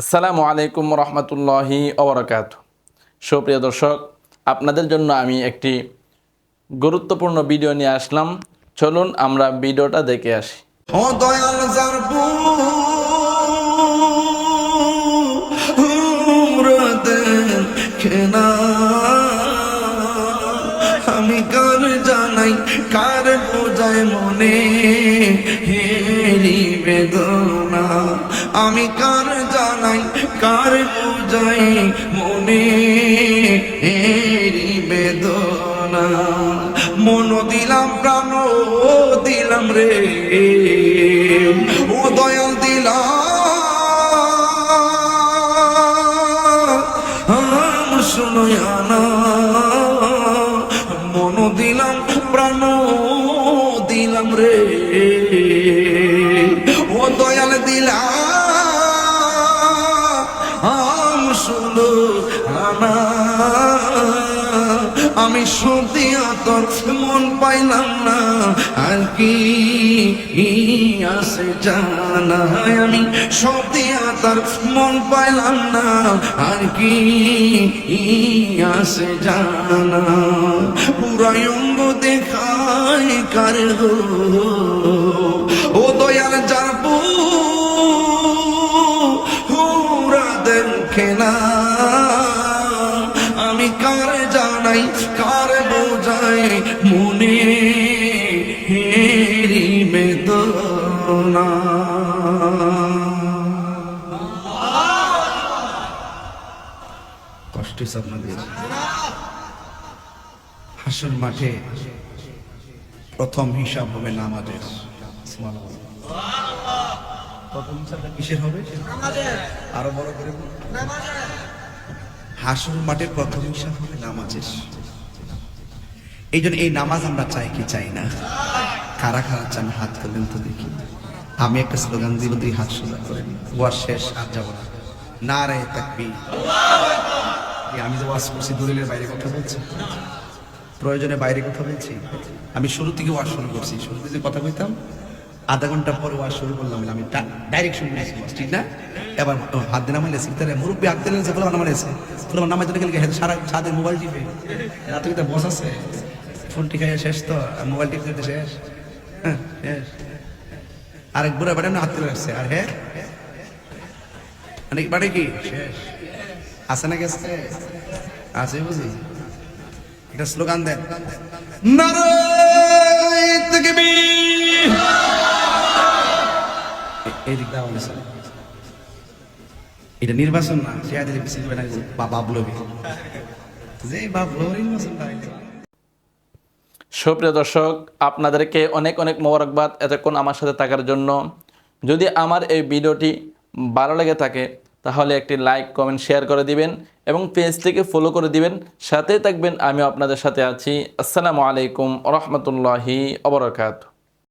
আসসালামু আলাইকুম রহমতুল্লাহি ওবরাকাতুহু। সুপ্রিয় দর্শক, আপনাদের জন্য আমি একটি গুরুত্বপূর্ণ ভিডিও নিয়ে আসলাম। চলুন আমরা ভিডিওটা দেখে আসি। ও দয়াল জারবু খেনা আমি কার জানাই কার বোঝায় মনে হেরি বেদনা আমি কার জানাই কার বোঝাই মনে হেরি বেদনা মন দিলাম প্রাণ দিলাম রে ও দয়াল দিলাম শুনয়ানা মন দিলাম প্রাণ দিলাম রে ও দয়াল দিলাম শুনো আনা আমি সত্যি তোর মন পাইলাম না আর কি আছে জানা আমি সত্যি তোর মন পাইলাম না আর কি আছে জানা পুরাই অঙ্গ দেখাই কার গো ও দয়াল যাবো হুরা দেখে না আমি কার জানাই কার বোঝাই মনে হেরি বেদনা কষ্ট আপনাদের হাসর মাঠে প্রথম হিসাব হবে নামাজের। প্রথম হিসাবটা কিসের হবে? আরো বড় করে হাসর মাঠে প্রথম হিসাব হবে নামাজের। এই জন্য এই নামাজ আমরা চাই কি চাই না? কারা কারা চান হাত তোলেন তো দেখি। আমি একটা স্লোগান দিব, দুই হাত সোজা করেন। ওয়াজ শেষ, আর যাব না। নারে তাকবীর। আমি যে ওয়াজ করছি দলিলের বাইরে কথা বলছি, প্রয়োজনে বাইরে কথা বলছি। আমি শুরু থেকে ওয়াজ শুরু করছি, শুরুতে যে কথা বলতাম আধা ঘন্টা পরে ওয়াজ শুরু করলাম, আমি ডাইরেক্ট শুরু করেছি, ঠিক না? এবার হাত দিন নামাইলেছি, তাহলে মুরব্বী হাত দিলেন যে ফোলা নামাইলেছে, ফোলা নামাইতে গেলে সারা সাথে মোবাইল টিপে রাতে কিন্তু বস আছে, ফোন টিকাই শেষ তো মোবাইল টিপতে শেষ। হ্যাঁ শেষ। আরেক বুড়া বেড়ে হাত তুলে আসছে, আর হ্যাঁ অনেক বাড়ে কি শেষ আছে না? গেছে আছে বুঝি। একটা স্লোগান দেন, নারায়ে তাকবীর। এই দিকটা বলেছে এটা নির্বাচন না, শেয়া দিলে বেশি না, বাবলবি যে বাবলবি নির্বাচন না। সুপ্রিয় দর্শক, আপনাদেরকে অনেক অনেক মোবারকবাদ এতক্ষণ আমার সাথে থাকার জন্য। যদি আমার এই ভিডিওটি ভালো লেগে থাকে তাহলে একটি লাইক কমেন্ট শেয়ার করে দিবেন এবং পেজটিকে ফলো করে দিবেন। সাথে থাকবেন, আমিও আপনাদের সাথে আছি। আসসালামু আলাইকুম রহমতুল্লাহি ওবরাকাতুহু।